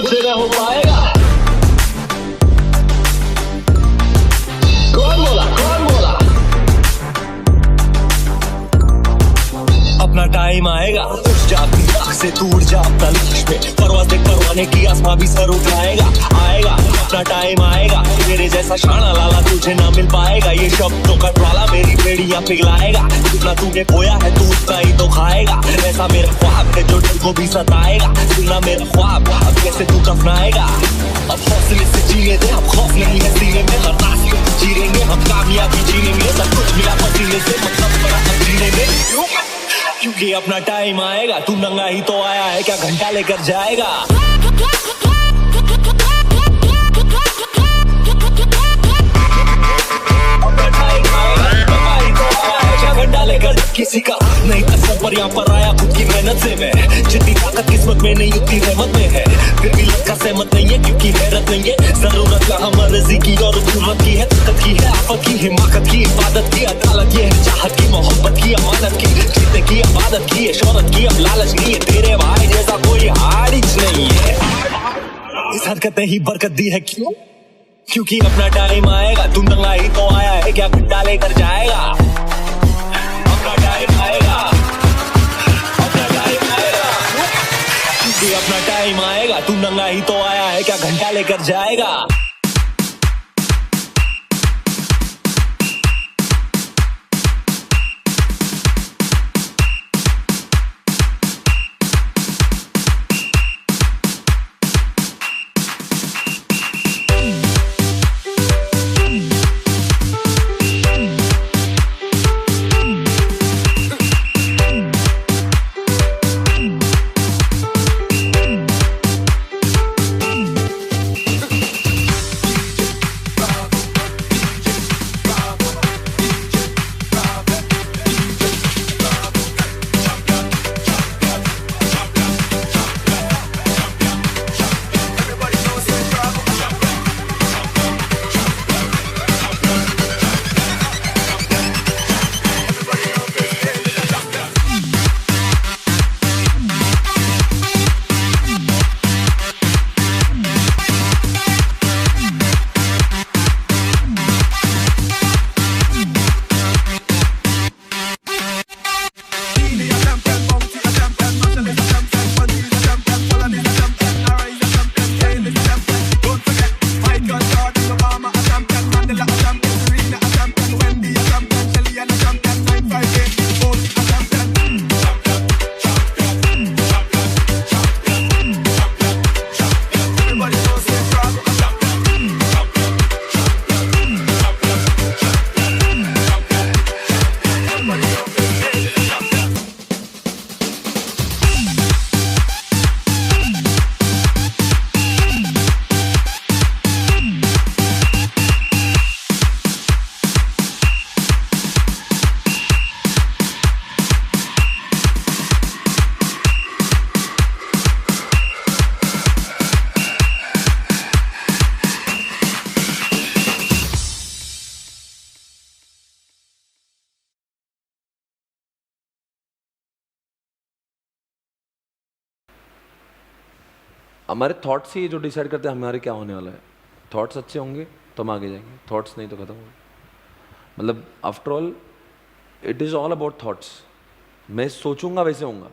मुझसे न हो पाएगा। कौन बोला कौन बोला? अपना टाइम आएगा, उठ जा अपनी आँख से दूर जा तलाश में, परवाज़ देख परवाने की आसमां भी सर उठाएगा। आएगा अपना टाइम आएगा, तेरे जैसा शाना लाला तुझे ना मिल पाएगा। ये शब्दों का ज्वाला मेरी बेड़ियां पिघलाएगा, जितना तूने बोया है तू उतना ही तो खाएगा। ऐसा मेरा ख्वाब है जो दिल को भी सताएगा, सुनना मेरा ख्वाब अब कैसे तू दफनाएगा। अब हौसले से जीने दे, अब खौफ नहीं है सीने में, बर्दाश्त करके जी लेंगे हम, कामयाबी जीने में सब कुछ मिला पसीने से, मतलब बड़ा अब जीने में। क्योंकि अपना टाइम आएगा, तू नंगा ही तो आया है, क्या घंटा लेकर जाएगा? लेकर किसी का नहीं असर पर यहाँ पर आया खुद की मेहनत से मैं, जितनी ताकत किस्मत में नहीं उतनी रहमत में है, फिर भी लड़का सहमत नहीं है क्योंकि हैरत नहीं है। जरूरत का हम मर्जी की और जरूरत की है, ताकत की है, आफत की, हिमाकत की, इबादत की, अदालत की है, चाहत की, मोहब्बत की, अमानत की, जीतने की, इबादत की है, शोहरत की, अब लालच नहीं है, तेरे भाई जैसा कोई हारिज नहीं है। इस हरकत ने ही बरकत दी है, क्यों? क्योंकि अपना टाइम आएगा, तू नंगा ही तो आया है, क्या घंटा लेकर जाएगा? अपना टाइम आएगा, तू नंगा ही तो आया है, क्या घंटा लेकर जाएगा? हमारे थॉट्स ही जो डिसाइड करते हैं हमारे क्या होने वाला है। थॉट्स अच्छे होंगे तो हम आगे जाएंगे, थॉट्स नहीं तो खत्म होंगे। मतलब after all it is all about thoughts. मैं सोचूंगा वैसे होऊंगा।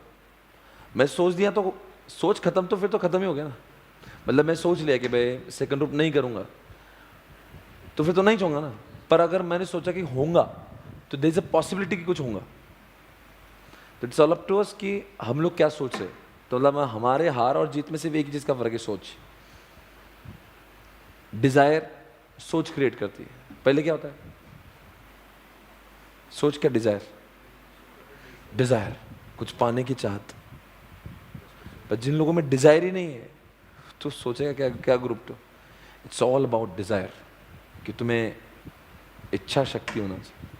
मैं सोच दिया तो सोच खत्म, तो फिर तो खत्म ही हो गया ना। मतलब मैं सोच लिया कि भाई सेकंड रूप नहीं करूंगा तो फिर तो नहीं चाहूंगा ना। पर अगर मैंने सोचा कि होऊंगा तो देयर इज अ पॉसिबिलिटी कि कुछ होगा। तो it's all up to us कि हम लोग क्या सोच रहे। तो मतलब हमारे हार और जीत में सिर्फ एक ही चीज़ का फर्क है, सोच। डिजायर सोच क्रिएट करती है। पहले क्या होता है सोच, क्या डिजायर, डिजायर कुछ पाने की चाहत। पर जिन लोगों में डिजायर ही नहीं है तो सोचेगा क्या क्या ग्रुप। तो इट्स ऑल अबाउट डिजायर कि तुम्हें इच्छा शक्ति होना चाहिए।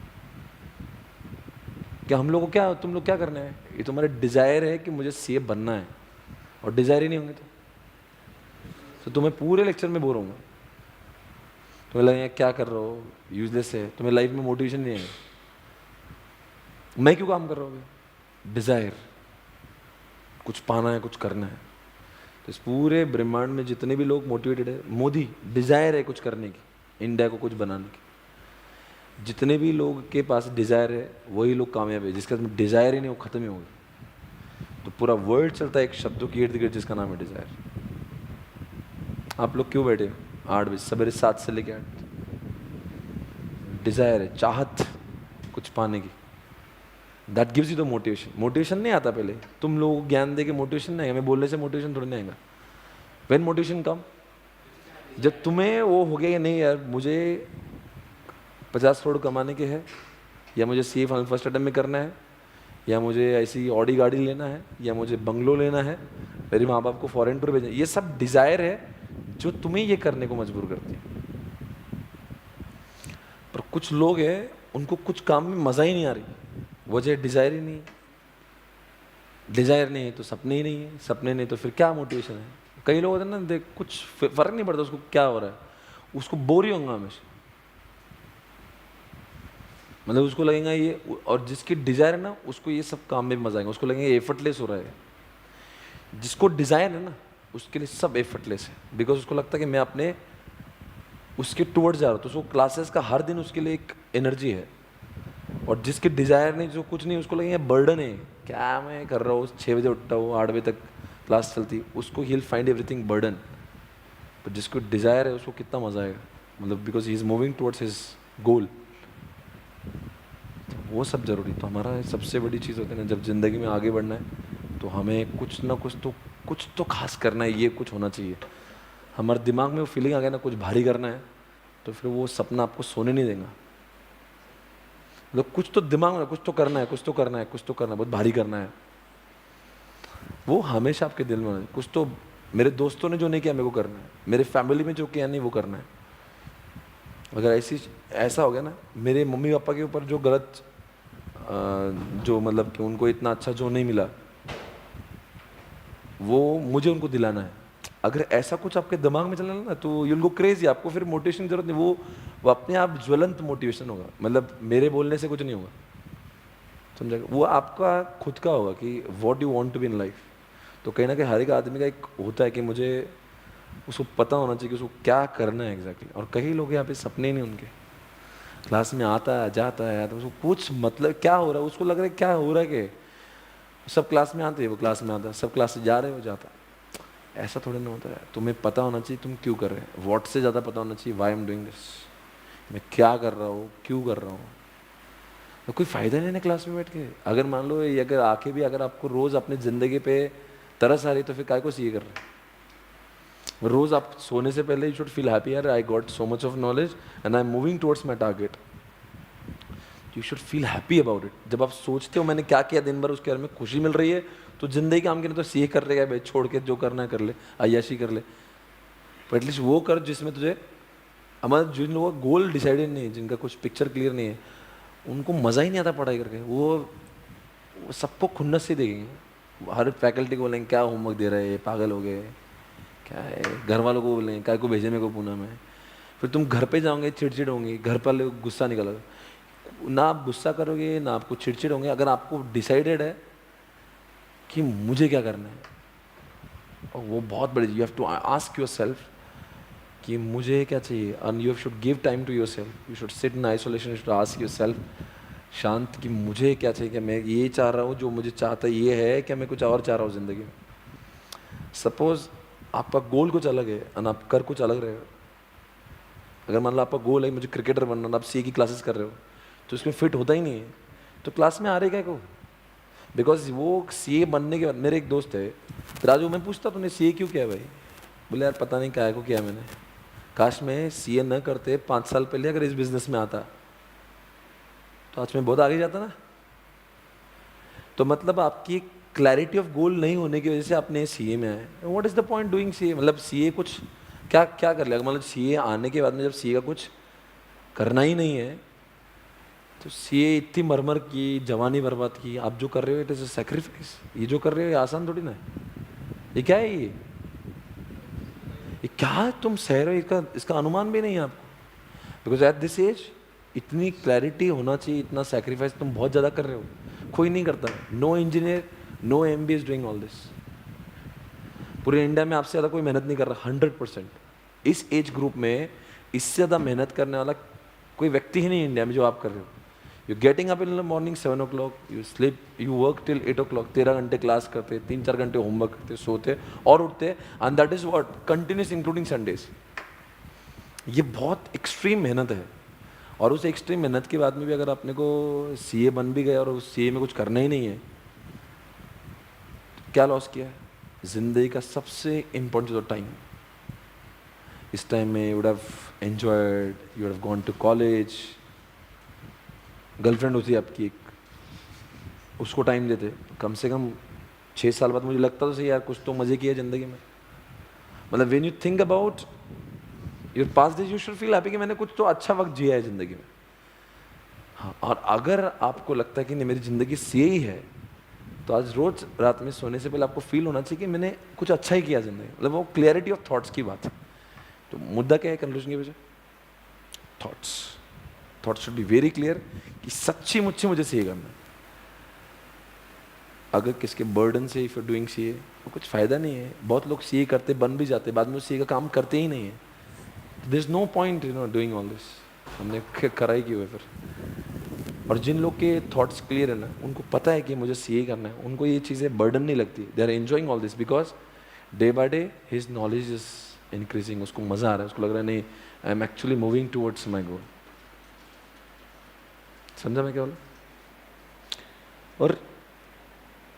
क्या हम लोग को क्या, तुम लोग क्या करना है, ये तुम्हारे डिजायर है कि मुझे सीए बनना है, और डिजायर ही नहीं होंगे तो तुम्हें पूरे लेक्चर में बोर होऊंगा। तुम्हें लगेगा क्या कर रहे हो, यूजलेस है, तुम्हें लाइफ में मोटिवेशन नहीं है। मैं क्यों काम कर रहा हूँ? डिजायर, कुछ पाना है, कुछ करना है। तो इस पूरे ब्रह्मांड में जितने भी लोग मोटिवेटेड है, मोदी डिजायर है कुछ करने की, इंडिया को कुछ बनाने की, जितने भी लोग के पास डिजायर है वही लोग कामयाब है, जिसके पास डिजायर ही नहीं वो खत्म ही होगा। तो पूरा वर्ल्ड चलता है एक शब्दों की इर्द गिर्द जिसका नाम है डिजायर। आप लोग क्यों बैठे हो 8 बजे सवेरे 7 से लेके 8? डिजायर है, चाहत कुछ पाने की। That gives you the motivation. Motivation नहीं आता पहले, तुम लोगों को ज्ञान दे के मोटिवेशन नहीं आएगा, मैं बोलने से मोटिवेशन थोड़ी नहीं आएगा। व्हेन मोटिवेशन कम, जब तुम्हें वो हो गया कि नहीं यार मुझे 50 करोड़ कमाने के हैं, या मुझे सीए फाइनल फर्स्ट अटेम्प्ट में करना है, या मुझे ऐसी ऑडी गाड़ी लेना है, या मुझे बंगलो लेना है, मेरे माँ बाप को फॉरेन टूर भेजना, ये सब डिज़ायर है जो तुम्हें ये करने को मजबूर करती है। पर कुछ लोग हैं उनको कुछ काम में मज़ा ही नहीं आ रही, वजह डिज़ायर ही नहीं है। डिज़ायर नहीं है तो सपने ही नहीं है, सपने नहीं तो फिर क्या मोटिवेशन है। कई लोग होते हैं ना, देख कुछ फ़र्क नहीं पड़ता उसको क्या हो रहा है, उसको बोर ही होगा हमेशा। मतलब उसको लगेगा ये, और जिसकी डिज़ायर है ना उसको ये सब काम में मजा आएगा, उसको लगेगा ये एफर्टलेस हो रहा है। जिसको डिज़ायर है ना उसके लिए सब एफर्टलेस है, बिकॉज उसको लगता है कि मैं अपने उसके टुवर्ड्स जा रहा हूँ, तो उसको क्लासेस का हर दिन उसके लिए एक एनर्जी है। और जिसके डिज़ायर नहीं, जो कुछ नहीं, उसको लगेगा बर्डन है, क्या मैं कर रहा हूँ, 6 बजे उठता हूँ 8 बजे तक क्लास चलती, उसको he will find everything burden. पर जिसको डिज़ायर है उसको कितना मज़ा आएगा, मतलब because he is moving towards his goal. वो सब ज़रूरी। तो हमारा सबसे बड़ी चीज़ होती है ना, जब ज़िंदगी में आगे बढ़ना है तो हमें कुछ ना कुछ तो खास करना है, ये कुछ होना चाहिए। हमारे दिमाग में वो फीलिंग आ गया ना कुछ भारी करना है, तो फिर वो सपना आपको सोने नहीं देगा। मतलब कुछ तो दिमाग में कुछ तो करना है, कुछ तो करना है, कुछ तो करना है, बहुत भारी करना है, वो हमेशा आपके दिल में होना है। कुछ तो मेरे दोस्तों ने जो नहीं किया मेरे को करना है, मेरे फैमिली में जो किया नहीं वो करना है। अगर ऐसा हो गया ना, मेरे मम्मी पापा के ऊपर जो गलत जो मतलब कि उनको इतना अच्छा जो नहीं मिला वो मुझे उनको दिलाना है। अगर ऐसा कुछ आपके दिमाग में चला ना तो यूल गो क्रेजी। आपको फिर मोटिवेशन की जरूरत नहीं, वो अपने आप ज्वलंत मोटिवेशन होगा। मतलब मेरे बोलने से कुछ नहीं होगा, समझेगा? वो आपका खुद का होगा कि what you want to be in life. तो कहीं ना कहीं हर एक आदमी का एक होता है कि मुझे उसको पता होना चाहिए कि उसको क्या करना है एग्जैक्टली। और कई लोग यहाँ पे सपने नहीं उनके, क्लास में आता है जाता है तो उसको कुछ मतलब क्या हो रहा है, उसको लग रहा है क्या हो रहा है कि सब क्लास में आते हैं, वो क्लास में आता है, सब क्लास से जा रहे हो जाता है। ऐसा थोड़ा ना होता है। तुम्हें पता होना चाहिए तुम क्यों कर रहे हैं, व्हाट से ज़्यादा पता होना चाहिए वाई एम डूइंग दिस, मैं क्या कर रहा हूँ, क्यों कर रहा हूँ। तो कोई फ़ायदा नहीं है क्लास में बैठ के। अगर मान लो ये अगर आके भी अगर आपको रोज़ अपनी ज़िंदगी पे तरस आ रही तो फिर काय को सीए कर रहे हैं। रोज़ आप सोने से पहले यू शुड फील हैप्पी, यार I got so much of knowledge and I am moving towards my target. You should feel happy about it. जब आप सोचते हो मैंने क्या किया दिन भर, उसके बारे में खुशी मिल रही है, तो जिंदगी काम के लिए तो सीए कर रहेगा भाई, छोड़ के जो करना है कर ले, अय्याशी कर ले, पर एटलीस्ट वो कर जिसमें तुझे। हमारे जिन लोगों का गोल डिसाइडेड नहीं है, जिनका कुछ पिक्चर क्लियर नहीं है, उनको मज़ा ही नहीं आता पढ़ाई करके। वो सबको खुन्नस से देखेंगे, हर फैकल्टी को बोलेंगे क्या होमवर्क दे रहे हैं, पागल हो गए क्या है, घर वालों को बोलेंगे क्या को भेजे मेरे को पूना में। फिर तुम घर पे जाओगे चिड़चिड़ होंगे, घर पर गुस्सा निकलेगा। ना आप गुस्सा करोगे ना आपको चिड़चिड़ होंगे अगर आपको डिसाइडेड है कि मुझे क्या करना है। और वो बहुत बड़ी, you have to ask yourself कि मुझे क्या चाहिए, and you should give time to yourself. You should sit in isolation, you should ask yourself शांत कि मुझे क्या चाहिए, क्या मैं ये चाह रहा हूँ, जो मुझे चाहता ये है, क्या मैं कुछ और चाह रहा हूँ ज़िंदगी में। सपोज आपका गोल कुछ अलग है और आप कर कुछ अलग रहे हो। अगर मान लो आपका गोल है मुझे क्रिकेटर बनना और आप सीए की क्लासेस कर रहे हो तो इसमें फिट होता ही नहीं है, तो क्लास में आ रहे क्या को। बिकॉज वो सीए बनने के बाद, मेरे एक दोस्त है राजू, मैं पूछता तूने सीए क्यों किया भाई, बोले यार पता नहीं क्या को किया मैंने, काश मैं सीए न करते 5 साल पहले अगर इस बिजनेस में आता तो आज मैं बहुत आगे जाता ना। तो मतलब आपकी क्लैरिटी ऑफ गोल नहीं होने की वजह से आपने सीए में आए। What is the point doing CA, मतलब सीए कुछ क्या क्या कर लिया। मतलब सीए आने के बाद में जब सीए का कुछ करना ही नहीं है तो सीए इतनी मरमर की, जवानी बर्बाद की, आप जो कर रहे हो इट इज़ अ सैक्रिफाइस। ये जो कर रहे हो ये आसान थोड़ी ना है। ये क्या है, ये क्या तुम सह रहे हो, इसका अनुमान भी नहीं है आपको। बिकॉज एट दिस एज इतनी क्लैरिटी होना चाहिए, इतना सैक्रिफाइस तुम बहुत ज़्यादा कर रहे हो, कोई नहीं करता। No engineer no MBA is doing all this. पूरे इंडिया में आपसे ज़्यादा कोई मेहनत नहीं कर रहा, 100%। इस एज ग्रुप में इससे ज़्यादा मेहनत करने वाला कोई व्यक्ति ही नहीं इंडिया में जो आप कर रहे हो। You getting up in the morning 7 o'clock, you sleep, you work till 8 o'clock, 13 घंटे क्लास करते, 3-4 घंटे होमवर्क करते, सोते और उठते, and that is what continuous including Sundays. ये बहुत एक्सट्रीम मेहनत है। और उस एक्सट्रीम मेहनत के बाद में भी अगर अपने को सीए बन भी गया और उस सीए में कुछ करना ही नहीं है, तो क्या लॉस किया है? जिंदगी का सबसे इम्पोर्टेंट टाइम। इस टाइम में you would have enjoyed, you would have gone to college, girlfriend होती है आपकी एक, उसको टाइम देते, कम से कम 6 साल बाद मुझे लगता तो सही यार कुछ तो मज़े किए ज़िंदगी में। मतलब when you think about your past days, you should feel happy कि मैंने कुछ तो अच्छा वक्त जिया है ज़िंदगी में। हाँ, और अगर आपको लगता है कि नहीं मेरी ज़िंदगी सही ही है, तो आज रोज़ रात में सोने से पहले आपको फील होना चाहिए कि मैंने कुछ अच्छा ही किया ज़िंदगी। मतलब वो क्लियरिटी ऑफ थॉट्स की बात है। तो मुद्दा क्या है कंक्लूजन के पीछे? Thoughts should be very clear कि सच्ची मुच्ची मुझे सीए करना है। अगर किसके बर्डन से इफ यू डूइंग सीए, तो कुछ फ़ायदा नहीं है। बहुत लोग सीए करते बन भी जाते, बाद में सीए का काम करते ही नहीं है। There is no point doing all this. हमने करा ही क्यों है फिर? और जिन लोग के थॉट्स क्लियर है ना, उनको पता है कि मुझे सीए करना है, उनको ये चीज़ें बर्डन नहीं लगती। They are enjoying all this because day by day his knowledge is increasing. उसको मज़ा आ रहा है, उसको लग रहा है नहीं I am actually moving towards my goal. समझा मैं क्या बोला? और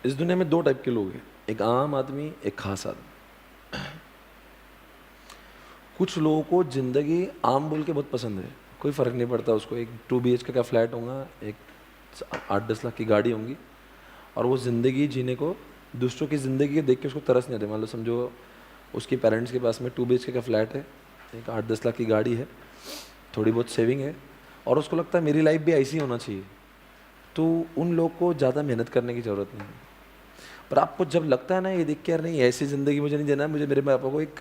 इस दुनिया में 2 टाइप के लोग हैं, एक आम आदमी, एक खास आदमी। कुछ लोगों को ज़िंदगी आम बोल के बहुत पसंद है, कोई फ़र्क नहीं पड़ता उसको। एक 2 BHK का फ्लैट होगा, एक 8-10 लाख की गाड़ी होंगी, और वो ज़िंदगी जीने को, दूसरों की ज़िंदगी देख के उसको तरस नहीं आते। मान लो समझो उसके पेरेंट्स के पास में 2 BHK का फ्लैट है, एक 8-10 लाख की गाड़ी है, थोड़ी बहुत सेविंग है, और उसको लगता है मेरी लाइफ भी ऐसी होना चाहिए। तो उन लोग को ज़्यादा मेहनत करने की ज़रूरत नहीं है। पर आपको जब लगता है ना ये देख के यार नहीं ऐसी ज़िंदगी मुझे नहीं देना है, मुझे मेरे पापा को एक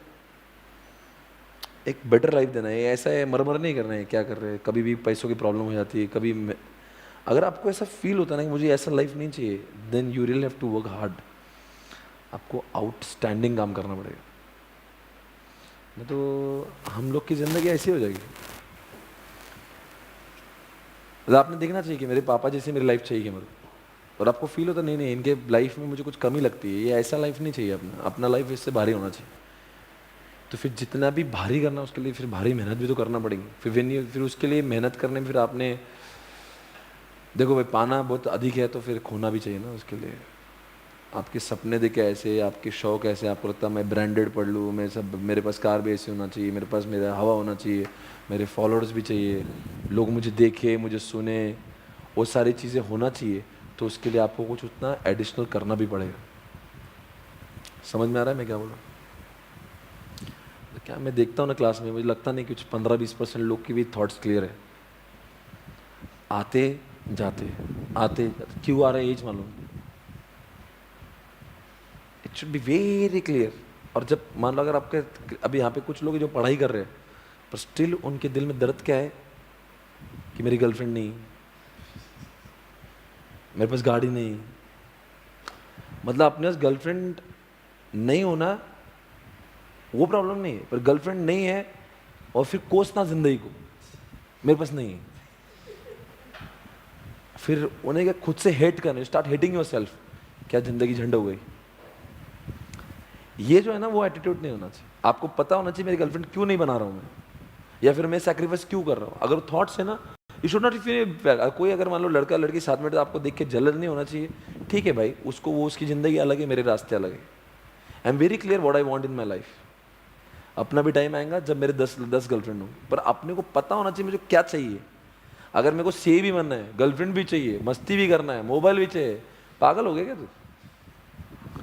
बेटर लाइफ देना है, ऐसा है मर नहीं करना है, क्या कर रहे हैं, कभी भी पैसों की प्रॉब्लम हो जाती है, कभी अगर आपको ऐसा फील होता है ना कि मुझे ऐसा लाइफ नहीं चाहिए, then you really have to work hard. आपको आउटस्टैंडिंग काम करना पड़ेगा, नहीं तो हम लोग की ज़िंदगी ऐसी हो जाएगी। मतलब आपने देखना चाहिए कि मेरे पापा जैसी मेरी लाइफ चाहिए मेरे, और आपको फील होता नहीं इनके लाइफ में मुझे कुछ कमी लगती है, ये ऐसा लाइफ नहीं चाहिए, अपना लाइफ इससे भारी होना चाहिए। तो फिर जितना भी भारी करना उसके लिए फिर भारी मेहनत भी तो करना पड़ेगी। फिर उसके लिए मेहनत करने में फिर आपने देखो भाई पाना बहुत अधिक है तो फिर खोना भी चाहिए ना उसके लिए। आपके सपने देखे ऐसे, आपके शौक ऐसे, आपको लगता है मैं ब्रांडेड पढ़ लूँ, मैं सब, मेरे पास कार भी ऐसी होना चाहिए, मेरे पास मेरा हवा होना चाहिए, मेरे फॉलोअर्स भी चाहिए, लोग मुझे देखे मुझे सुने, वो सारी चीज़ें होना चाहिए। तो उसके लिए आपको कुछ उतना एडिशनल करना भी पड़ेगा। समझ में आ रहा है मैं क्या बोल रहा हूँ? तो क्या मैं देखता हूँ ना क्लास में, मुझे लगता नहीं कुछ 15-20% लोग की भी थॉट्स क्लियर है। आते जाते क्यों आ रहे एज मालूम, it should be very clear. और जब मान लो अगर आपके अभी यहाँ पे कुछ लोग जो पढ़ाई कर रहे हैं पर स्टिल उनके दिल में दर्द क्या है कि मेरी गर्लफ्रेंड नहीं, मेरे पास गाड़ी नहीं। मतलब अपने पास गर्लफ्रेंड नहीं होना वो प्रॉब्लम नहीं है, पर गर्लफ्रेंड नहीं है और फिर कोसना जिंदगी को मेरे पास नहीं है, फिर उन्हें क्या खुद से हेट करने, स्टार्ट हेटिंग योरसेल्फ, क्या जिंदगी झंड हो गई। ये जो है ना वो एटीट्यूड नहीं होना चाहिए। आपको पता होना चाहिए मेरी गर्लफ्रेंड क्यों नहीं बना रहा हूँ मैं, या फिर मैं सैक्रिफाइस क्यों कर रहा हूँ। अगर थॉट्स है ना, यू शुड नॉट फील। कोई अगर मान लो लड़का लड़की साथ में तो आपको देख के जलन नहीं होना चाहिए, ठीक है भाई उसको, वो उसकी ज़िंदगी अलग है, मेरे रास्ते अलग है। I am very clear what I want in my life. अपना भी टाइम आएगा जब मेरे 10 गर्लफ्रेंड हो, पर अपने को पता होना चाहिए मुझे क्या चाहिए। अगर मेरे को से भी बनना है, गर्लफ्रेंड भी चाहिए, मस्ती भी करना है, मोबाइल भी चाहिए, पागल हो गए क्या तू?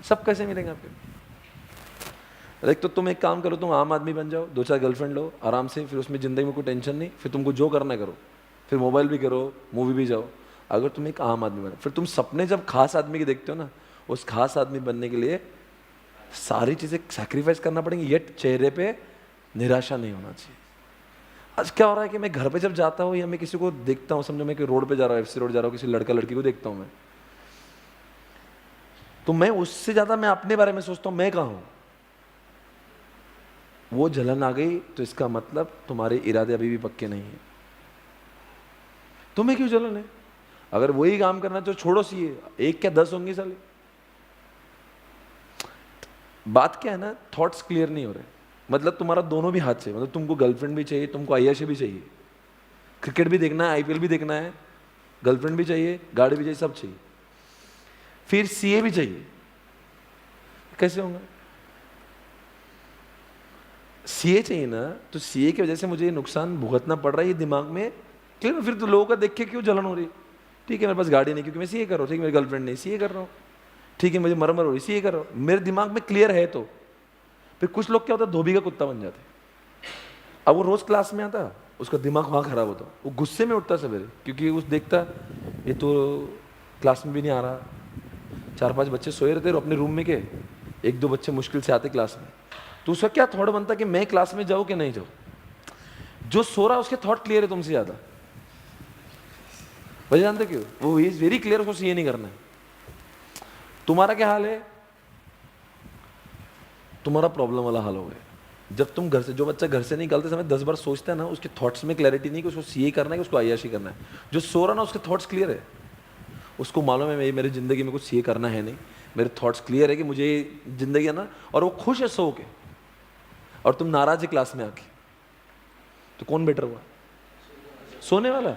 सब कैसे मिलेंगे आपके? एक तो तुम एक काम करो, तुम आम आदमी बन जाओ, 2-4 गर्लफ्रेंड लो आराम से, फिर उसमें ज़िंदगी में कोई टेंशन नहीं, फिर तुमको जो करना है करो, फिर मोबाइल भी करो, मूवी भी जाओ। अगर तुम एक आम आदमी बनो, फिर तुम सपने जब खास आदमी के देखते हो ना, उस खास आदमी बनने के लिए सारी चीज़ें सैक्रिफाइस करना पड़ेंगी, येट चेहरे पे निराशा नहीं होना चाहिए। आज क्या हो रहा है कि मैं घर पे जब जाता हूँ या मैं किसी को देखता हूँ, समझो मैं कि रोड पे जा रहा हूँ, FC रोड जा रहा हूँ, किसी लड़का लड़की को देखता हूँ मैं, तो मैं उससे ज़्यादा मैं अपने बारे में सोचता हूँ मैं कहाँ हूँ। वो जलन आ गई तो इसका मतलब तुम्हारे इरादे अभी भी पक्के नहीं है। तुम्हें क्यों जलन है? अगर वही काम करना तो छोड़ो सीए, एक क्या 10 होंगे साले। बात क्या है ना, थॉट्स क्लियर नहीं हो रहे। मतलब तुम्हारा दोनों भी हाथ से, मतलब तुमको गर्लफ्रेंड भी चाहिए, तुमको आय्याशी भी चाहिए, क्रिकेट भी देखना है, आईपीएल भी देखना है, गर्लफ्रेंड भी चाहिए, गाड़ी भी चाहिए, सब चाहिए, फिर सीए भी चाहिए। कैसे होगा? सीए चाहिए ना, तो सीए की वजह से मुझे ये नुकसान भुगतना पड़ रहा है, ये दिमाग में क्लियर है। फिर तो लोगों का देख के क्यों जलन हो रही है? ठीक है मेरे पास गाड़ी नहीं क्योंकि मैं सीए कर रहा हूँ, ठीक है मेरी गर्लफ्रेंड नहीं सीए कर रहा हूँ, ठीक है मुझे मरमर हो रही सीए कर रहा हूँ, मेरे दिमाग में क्लियर है। तो फिर कुछ लोग क्या होता है, धोबी का कुत्ता बन जाते। अब वो रोज क्लास में आता, उसका दिमाग वहाँ खराब होता, वो गुस्से में उठता सवेरे, क्योंकि उस देखता ये तो क्लास में भी नहीं आ रहा, 4-5 बच्चे सोए रहते अपने रूम में के, 1-2 बच्चे मुश्किल से आते क्लास में, तो उसका क्या थॉट बनता कि मैं क्लास में जाऊँ कि नहीं जाऊँ? जो सो रहा उसके थॉट क्लियर है तुमसे ज़्यादा। वजह जानते क्यों? वो इज वेरी क्लियर, उसको ये नहीं करना है। तुम्हारा क्या हाल है? तुम्हारा प्रॉब्लम वाला हाल हो गया। जब तुम घर से, जो बच्चा घर से निकलते समय 10 बार सोचता है ना, उसके थॉट्स में क्लैरिटी नहीं कि उसको सीए करना है कि उसको आय्याशी करना है। जो सो रहा ना उसके थॉट्स क्लियर है, उसको मालूम है मेरी जिंदगी में कुछ सीए करना है नहीं, मेरे थॉट्स क्लियर है कि मुझे जिंदगी है ना, और वो खुश है सो के, और तुम नाराज है क्लास में आके, तो कौन बेटर हुआ? सोने वाला।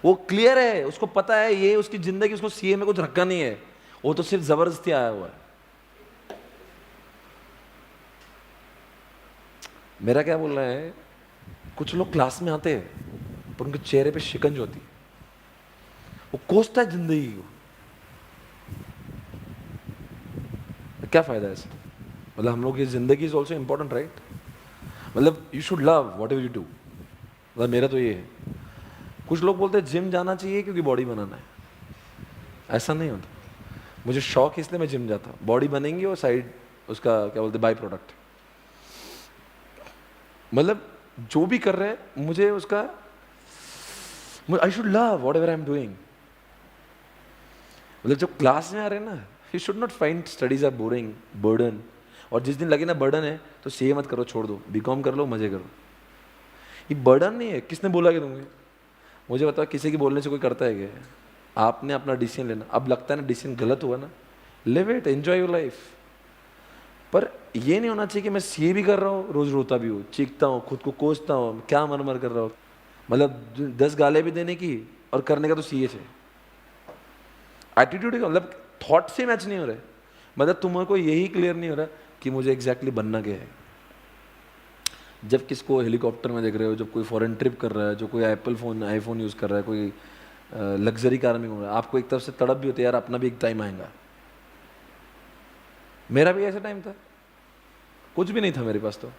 वो क्लियर है, उसको पता है ये उसकी जिंदगी, उसको सीए में कुछ रखा नहीं है, वो तो सिर्फ जबरदस्ती आया हुआ है। मेरा क्या बोल रहा है, कुछ लोग क्लास में आते हैं पर उनके चेहरे पे शिकंज होती है, वो कोसता है जिंदगी को। क्या फायदा है इससे? मतलब हम लोग, ये जिंदगी इज ऑल्सो इंपॉर्टेंट राइट? मतलब you should love what ever you do. मतलब मेरा तो ये है। कुछ लोग बोलते हैं जिम जाना चाहिए क्योंकि बॉडी बनाना है, ऐसा नहीं होता। मुझे शौक है इसलिए मैं जिम जाता हूँ, बॉडी बनेंगी और साइड उसका क्या बोलते हैं बाई प्रोडक्ट। मतलब जो भी कर रहे हैं मुझे उसका, I should love whatever I am doing. मतलब जब क्लास में आ रहे हैं ना, you should not find studies are boring, burden. और जिस दिन लगे ना बर्डन है तो सीए मत करो, छोड़ दो, बीकॉम कर लो, मजे करो। ये बर्डन नहीं है। किसने बोला कि तुम्हें? मुझे बताओ, किसी के बोलने से कोई करता है क्या? आपने अपना डिसीजन लेना। अब लगता है ना डिसीजन गलत हुआ ना, live it, enjoy your life. पर ये नहीं होना चाहिए कि मैं सीए भी कर रहा हूँ, रोज रोता भी हूँ, चीखता हूँ, खुद को कोसता हूँ, क्या मर मर कर रहा हूँ। मतलब 10 गाले भी देने की और करने का तो सीए से। एटीट्यूड का मतलब थॉट से मैच नहीं हो रहा है। मतलब तुम्हारे को यही क्लियर नहीं हो रहा कि मुझे एग्जैक्टली बनना क्या है। जब किसको हेलीकॉप्टर में देख रहे हो, जब कोई फॉरेन ट्रिप कर रहा है, जो कोई आईफोन यूज़ कर रहा है, कोई लग्जरी कार में घूम रहा है, आपको एक तरफ से तड़प भी होती है यार, अपना भी एक टाइम आएगा। मेरा भी ऐसा टाइम था, कुछ भी नहीं था मेरे पास, तो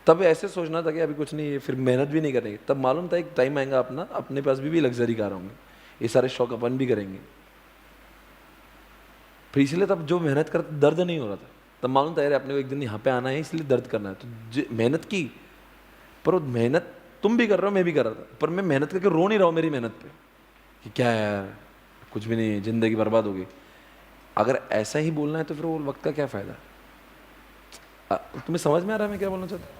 तब ऐसे सोचना था कि अभी कुछ नहीं है, फिर मेहनत भी नहीं करेंगे। तब मालूम था एक टाइम आएगा अपना, अपने पास भी लग्जरी कार होंगे, ये सारे शौक अपन भी करेंगे। फिर इसलिए तब जो मेहनत करते दर्द नहीं हो रहा था, तब मालूम था यार अपने को एक दिन यहाँ पे आना है, इसलिए दर्द करना है। तो मेहनत की, पर वो मेहनत तुम भी कर रहे हो, मैं भी कर रहा था, पर मैं मेहनत करके रो नहीं रहा हूँ मेरी मेहनत पे कि क्या है यार कुछ भी नहीं, जिंदगी बर्बाद होगी। अगर ऐसा ही बोलना है तो फिर वो वक्त का क्या फ़ायदा? तुम्हें समझ में आ रहा है मैं क्या बोलना चाहता हूँ?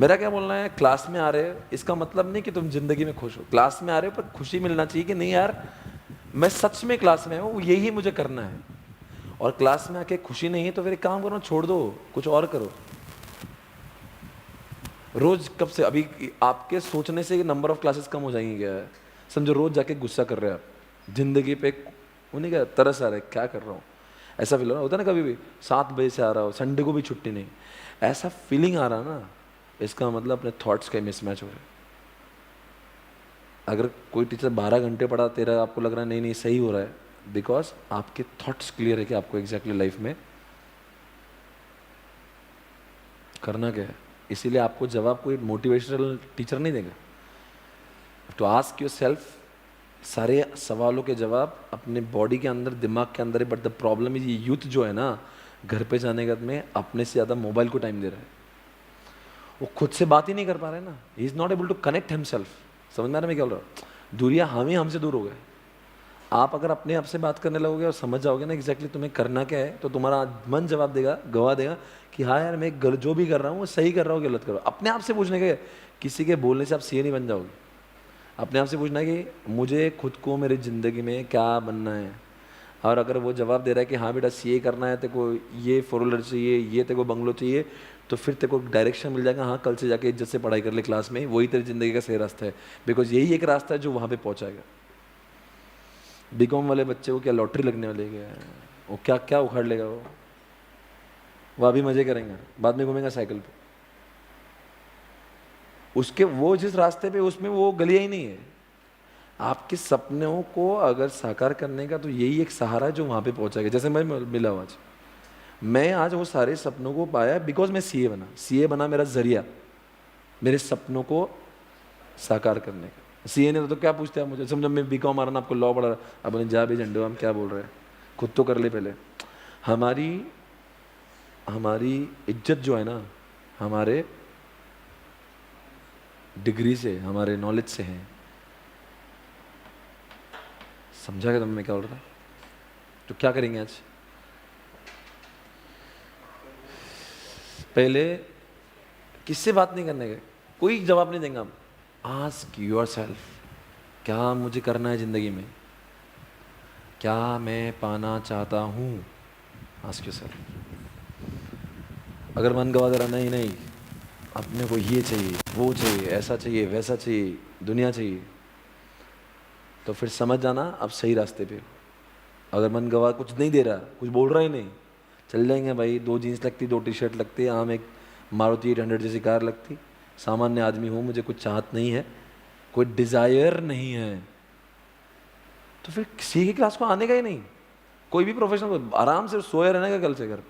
मेरा क्या बोलना है, क्लास में आ रहे हो इसका मतलब नहीं कि तुम जिंदगी में खुश हो। क्लास में आ रहे हो पर खुशी मिलना चाहिए कि नहीं यार मैं सच में क्लास में हूँ, यही मुझे करना है। और क्लास में आके खुशी नहीं है तो फिर एक काम करो, छोड़ दो, कुछ और करो। रोज कब से, अभी आपके सोचने से नंबर ऑफ क्लासेस कम हो जाएंगे क्या? समझो रोज जाके गुस्सा कर रहे हैं आप जिंदगी पे, उन्हें क्या तरस आ रहा है, क्या कर रहा हूँ ऐसा फील हो रहा होता है ना। कभी भी 7 बजे से आ रहा हो, संडे को भी छुट्टी नहीं, ऐसा फीलिंग आ रहा ना, इसका मतलब अपने थॉट्स का मिसमैच हो रहा है। अगर कोई टीचर 12 घंटे पढ़ाते रहा, आपको लग रहा है नहीं नहीं सही हो रहा है, बिकॉज आपके थॉट्स क्लियर है कि आपको एग्जैक्टली लाइफ में करना क्या है। इसीलिए आपको जवाब कोई मोटिवेशनल टीचर नहीं देगा। टू आस्क योर सेल्फ, सारे सवालों के जवाब अपने बॉडी के अंदर, दिमाग के अंदर है। बट द प्रॉब्लम इज, ये यूथ जो है ना, घर पे जाने के बाद में अपने से ज़्यादा मोबाइल को टाइम दे रहा है। वो खुद से बात ही नहीं कर पा रहे ना, he is not able to connect himself. समझ में आ रहा है मैं क्या बोल रहा हूँ? दूरिया हम ही हमसे दूर हो गए। आप अगर अपने आप से बात करने लगोगे और समझ जाओगे ना एग्जैक्टली तुम्हें करना क्या है, तो तुम्हारा मन जवाब देगा, गवाह देगा कि हाँ यार मैं गलत जो भी कर रहा हूँ वो सही कर रहा हूँ, गलत कर रहा हूँ। अपने आप से पूछने के, किसी के बोलने से आप सीए नहीं बन जाओगे। अपने आप से पूछना है कि मुझे खुद को मेरी ज़िंदगी में क्या बनना है, और अगर वो जवाब दे रहा है कि हाँ बेटा सीए करना है, तेरे को ये 4 व्हीलर चाहिए, ये तेरे को बंगलो चाहिए, तो फिर तेरे को डायरेक्शन मिल जाएगा। हाँ कल से जाके इज्जत से पढ़ाई कर ले क्लास में, वही तेरी ज़िंदगी का सही रास्ता है, बिकॉज यही एक रास्ता है जो वहाँ पे पहुँचाएगा। बीकॉम वाले बच्चे को क्या लॉटरी लगने वाली है, वो क्या क्या उखाड़ लेगा, वो अभी मज़े करेंगे, बाद में घूमेंगे साइकिल पे। उसके वो जिस रास्ते पे उसमें वो गलियाँ ही नहीं है। आपके सपनों को अगर साकार करने का तो यही एक सहारा है जो वहाँ पे पहुँचाएगा। जैसे मैं मिला हूँ आज, मैं आज वो सारे सपनों को पाया बिकॉज मैं सीए बना। सीए बना मेरा जरिया मेरे सपनों को साकार करने का। सीए ने तो क्या पूछते हैं मुझे, समझो मैं बीकॉम मारा ना, आपको लॉ पढ़ा, अब बोले जा भी झंडो, हम क्या बोल रहे हैं, खुद तो कर ले पहले। हमारी हमारी इज्जत जो है ना, हमारे डिग्री से, हमारे नॉलेज से है। समझा क्या तुम मैं क्या बोल रहा? तो क्या करेंगे आज? पहले किससे बात नहीं करने के, कोई जवाब नहीं देंगे हम। आस्क योरसेल्फ, क्या मुझे करना है जिंदगी में, क्या मैं पाना चाहता हूँ? Ask yourself. अगर मन गवा दे रहा नहीं नहीं अपने को ये चाहिए, वो चाहिए, ऐसा चाहिए, वैसा चाहिए, दुनिया चाहिए, तो फिर समझ जाना अब सही रास्ते पे हो। अगर मन गवा कुछ नहीं दे रहा, कुछ बोल रहा ही नहीं, चल जाएंगे भाई, 2 जीन्स लगती, 2 टी-शर्ट लगती, आम एक मारुति 800 जैसी कार लगती, सामान्य आदमी हूँ, मुझे कुछ चाहत नहीं है, कोई डिज़ायर नहीं है, तो फिर किसी की क्लास को आने का ही नहीं। कोई भी प्रोफेशनल आराम से सोए रहने का कल से घर,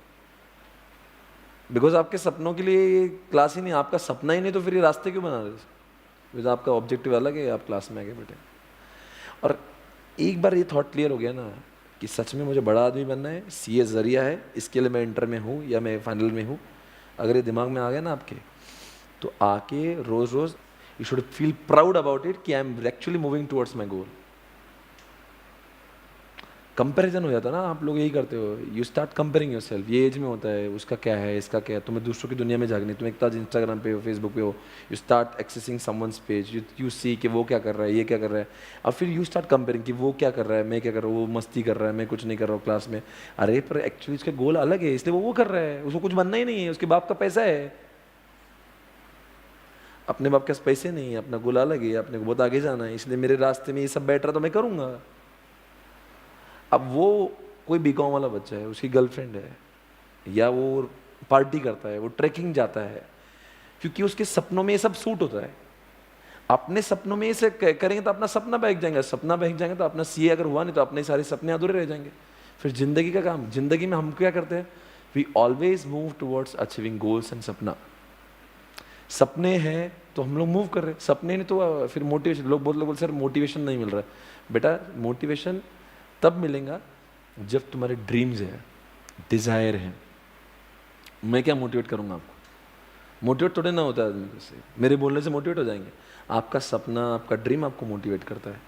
बिकॉज आपके सपनों के लिए ये क्लास ही नहीं, आपका सपना ही नहीं, तो फिर ये रास्ते क्यों बना रहे? बिकॉज आपका ऑब्जेक्टिव अलग है, आप क्लास में आगे बैठे। और एक बार ये थॉट क्लियर हो गया ना कि सच में मुझे बड़ा आदमी बनना है, सीए जरिया है, इसके लिए मैं इंटर में हूँ या मैं फाइनल में हूँ, अगर ये दिमाग में आ गया ना आपके, तो आके रोज़ रोज़ you should feel proud about it कि I am actually moving towards my goal. Comparison हो जाता है ना, आप लोग यही करते हो, यू स्टार्ट कंपेयरिंग योरसेल्फ। ये एज में होता है, उसका क्या है, इसका क्या है, तुम्हें दूसरों की दुनिया में झागनी, तुम एक ताज इंस्टाग्राम पे हो, फेसबुक पे हो, you start accessing someone's page, you see कि वो क्या कर रहा है, ये क्या कर रहा है, और फिर यू स्टार्ट कंपेयरिंग कि वो क्या कर रहा है, मैं क्या कर रहा हूँ, वो मस्ती कर रहा है, मैं कुछ नहीं कर रहा हूँ क्लास में। अरे पर एक्चुअली उसका गोल अलग है, इसलिए वो कर रहा है, उसको कुछ बनना ही नहीं है, उसके बाप का पैसा है, अपने बाप के पास पैसे नहीं है, अपना गोल अलग है, अपने को बहुत आगे जाना है, इसलिए मेरे रास्ते में ये सब बैठ रहा तो मैं करूँगा। अब वो कोई बीकॉम वाला बच्चा है, उसकी गर्लफ्रेंड है, या वो पार्टी करता है, वो ट्रैकिंग जाता है, क्योंकि उसके सपनों में ये सब सूट होता है। अपने सपनों में इसे करेंगे तो अपना सपना बहक जाएगा, सपना बहक जाएगा तो अपना सीए अगर हुआ नहीं तो अपने सारे सपने अधूरे रह जाएंगे। फिर जिंदगी का काम, जिंदगी में हम क्या करते हैं, we always move towards achieving goals and सपना। सपने हैं तो हम लोग मूव कर रहे हैं, सपने नहीं तो फिर मोटिवेशन। लोग बहुत लोग बोलते सर मोटिवेशन नहीं मिल रहा है। बेटा मोटिवेशन तब मिलेगा जब तुम्हारे ड्रीम्स है, डिज़ायर है। मैं क्या मोटिवेट करूँगा आपको? मोटिवेट थोड़े ना होता है आदमी से, मेरे बोलने से मोटिवेट हो जाएंगे। आपका सपना, आपका ड्रीम आपको मोटिवेट करता है।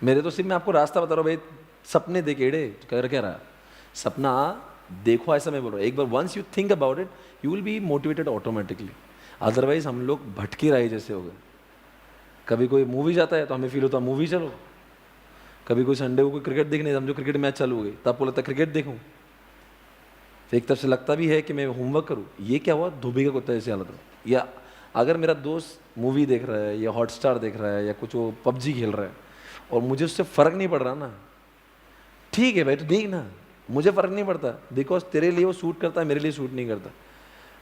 मेरे तो सिर्फ मैं आपको रास्ता बता रहा हूँ, भाई सपने देख एड़े कर क्या रहा, सपना देखो, ऐसा मैं बोल रहा हूँ। एक बार once you think about it you will be motivated automatically. Otherwise हम लोग भटकी राही जैसे हो गए। कभी कोई मूवी जाता है तो हमें फील होता है मूवी चलो, कभी कोई संडे को कोई क्रिकेट देखने, समझो क्रिकेट मैच चालू हो गई, तब आपको लगता है क्रिकेट देखूं। तो एक तरफ से लगता भी है कि मैं होमवर्क करूं, ये क्या हुआ, धोबी का कुत्ता जैसे हालत हो। या अगर मेरा दोस्त मूवी देख रहा है या हॉटस्टार देख रहा है या कुछ वो पबजी खेल रहा है और मुझे उससे फ़र्क नहीं पड़ रहा ना, ठीक है भाई तो देख ना, मुझे फ़र्क नहीं पड़ता, बिकॉज तेरे लिए वो सूट करता है, मेरे लिए सूट नहीं करता,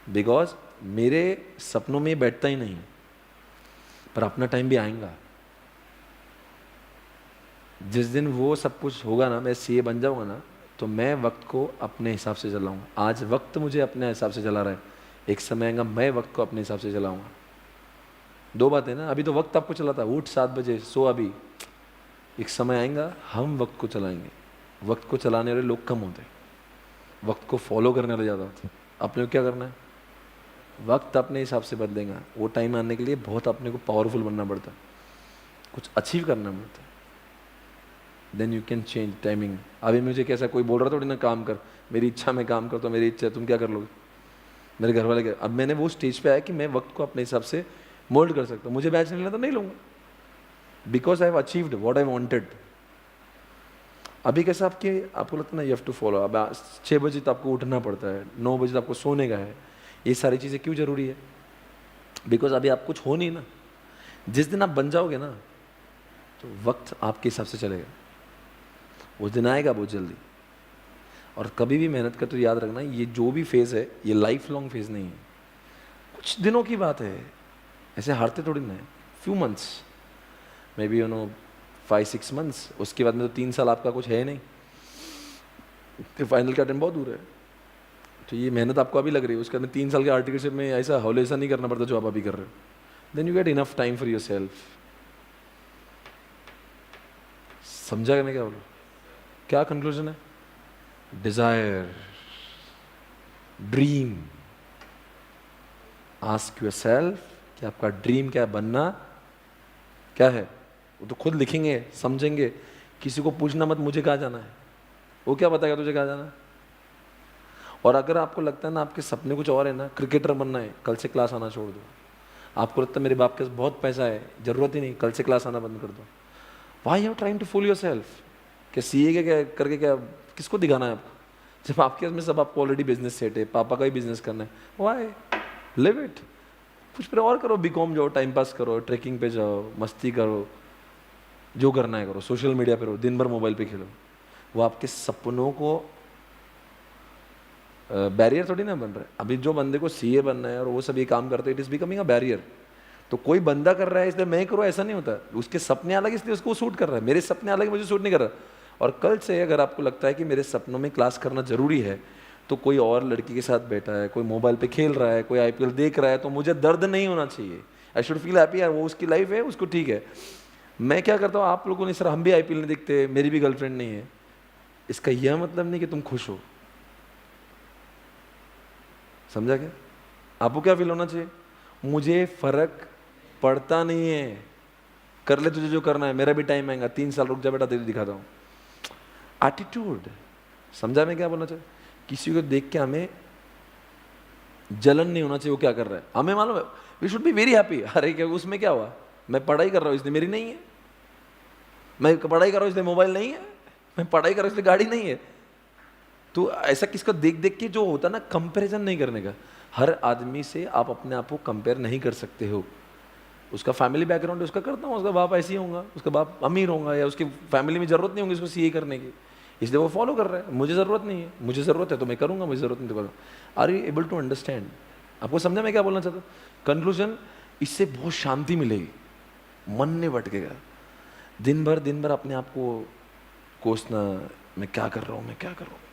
बिकॉज मेरे सपनों में बैठता ही नहीं। पर अपना टाइम भी आएगा, जिस दिन वो सब कुछ होगा ना, मैं सीए बन जाऊंगा ना, तो मैं वक्त को अपने हिसाब से चलाऊंगा। आज वक्त मुझे अपने हिसाब से चला रहा है, एक समय आएगा मैं वक्त को अपने हिसाब से चलाऊंगा। 2 बातें ना, अभी तो वक्त आपको चलाता है, उठ 7 बजे सो अभी। एक समय आएगा हम वक्त को चलाएंगे। वक्त को चलाने वाले लोग कम होते हैं, वक्त को फॉलो करने वाले ज़्यादा होते हैं। अपने को क्या करना है, वक्त अपने हिसाब से बदलेगा। वो टाइम आने के लिए बहुत अपने को पावरफुल बनना पड़ता है, कुछ अचीव करना पड़ता है, then you can change timing. अभी मुझे कैसा कोई बोल रहा थोड़ी ना काम कर, मेरी इच्छा में काम करता हूँ, मेरी इच्छा है, तुम क्या कर लोगे? मेरे घर वाले अब मैंने वो स्टेज पे आया कि मैं वक्त को अपने हिसाब से मोल्ड कर सकता हूँ। मुझे बैच नहीं लेना तो नहीं लूँगा, because I have achieved what I wanted. अभी कैसा आपको लगता है ना, यू हैव टू फॉलो। अब 6 बजे तो आपको उठना पड़ता है, 9 बजे तो आपको सोने का है। ये सारी चीज़ें क्यों जरूरी है? बिकॉज अभी आप कुछ हो नहीं ना। जिस दिन आप बन जाओगे ना, तो वक्त आपके हिसाब से चलेगा। उस दिन आएगा बहुत जल्दी। और कभी भी मेहनत कर तो याद रखना, ये जो भी फेज़ है ये लाइफ लॉन्ग फेज़ नहीं है, कुछ दिनों की बात है। ऐसे हारते थोड़ी ना है, few months, may be 5-6 months. उसके बाद में तो 3 साल आपका कुछ है नहीं, तो फाइनल का टाइम बहुत दूर है। तो ये मेहनत आपको अभी लग रही है, उसके बाद में 3 साल के आर्टिकलशिप में ऐसा हौलेसा नहीं करना पड़ता जो आप अभी कर रहे हो। Then you get enough time for yourself. समझा मैं क्या बोलूँ? क्या कंक्लूजन है? Desire, dream. Ask yourself कि आपका ड्रीम क्या है, बनना क्या है। वो तो खुद लिखेंगे, समझेंगे। किसी को पूछना मत मुझे कहाँ जाना है, वो क्या बताएगा तुझे कहाँ जाना है। और अगर आपको लगता है ना आपके सपने कुछ और है ना, क्रिकेटर बनना है, कल से क्लास आना छोड़ दो। आपको लगता है मेरे बाप के पास बहुत पैसा है, जरूरत ही नहीं, कल से क्लास आना बंद कर दो। Why you trying to fool yourself? क्या सीए के क्या करके क्या किसको दिखाना है आपको, जब आपके पास में सब आपको ऑलरेडी बिजनेस सेट है, पापा का ही बिजनेस करना है। व्हाई? Live it. कुछ फिर और करो, बीकॉम जाओ, टाइम पास करो, ट्रैकिंग पे जाओ, मस्ती करो, जो करना है करो, सोशल मीडिया पे रहो, दिन भर मोबाइल पे खेलो। वो आपके सपनों को बैरियर थोड़ी ना बन रहा है। अभी जो बंदे को सीए बनना है और वो सब ये काम करते हैं, it is becoming a barrier. तो कोई बंदा कर रहा है इसलिए मैं करूँ ऐसा नहीं होता। उसके सपने अलग इसलिए उसको सूट कर रहा है, मेरे सपने अलग मुझे सूट नहीं कर रहा। और कल से अगर आपको लगता है कि मेरे सपनों में क्लास करना जरूरी है, तो कोई और लड़की के साथ बैठा है, कोई मोबाइल पे खेल रहा है, कोई आईपीएल देख रहा है, तो मुझे दर्द नहीं होना चाहिए। आई शुड फील हैप्पी, यार वो उसकी लाइफ है, उसको ठीक है। मैं क्या करता हूँ, आप लोगों ने सर हम भी आईपीएल नहीं देखते, मेरी भी गर्लफ्रेंड नहीं है, इसका यह मतलब नहीं कि तुम खुश हो। समझा क्या? आपको क्या फील होना चाहिए? मुझे फर्क पड़ता नहीं है, कर ले तुझे जो करना है, मेरा भी टाइम आएगा, 3 साल रुक जा बेटा, तेरे दिखाता हूँ। एटीट्यूड। समझा मैं क्या बोलना चाहिए? किसी को देख के हमें जलन नहीं होना चाहिए वो क्या कर रहा है, हमें मालूम है we should be very happy. अरे क्या उसमें क्या हुआ, मैं पढ़ाई कर रहा हूँ इसलिए मेरी नहीं है, मैं पढ़ाई कर रहा हूँ इसलिए मोबाइल नहीं है, मैं पढ़ाई कर रहा हूँ इसलिए गाड़ी नहीं है। तो ऐसा किसको देख देख के जो होता ना, कंपैरिजन नहीं करने का। हर आदमी से आप अपने आप को कंपेयर नहीं कर सकते हो। उसका फैमिली बैकग्राउंड है, उसका करता हूँ, उसका बाप ऐसे ही होगा, उसका बाप अमीर होगा, या उसकी फैमिली में जरूरत नहीं होगी उसको सीए करने की, इसलिए वो फॉलो कर रहा है। मुझे ज़रूरत नहीं है, मुझे ज़रूरत है तो मैं करूँगा, मुझे ज़रूरत नहीं तो करूँगा। Are you able to understand? आपको समझा मैं क्या बोलना चाहता हूँ? कंक्लूजन, इससे बहुत शांति मिलेगी, मन नहीं भटकेगा। दिन भर अपने आप को कोसना, मैं क्या कर रहा हूँ, मैं क्या कर रहा हूँ,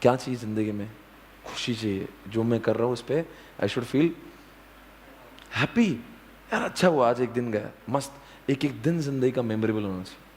क्या चाहिए ज़िंदगी में? खुशी चाहिए। जो मैं कर रहा हूँ उस पर आई शुड फील हैप्पी। यार अच्छा हुआ आज एक दिन गया, मस्त। एक एक दिन ज़िंदगी का मेमोरेबल होना चाहिए।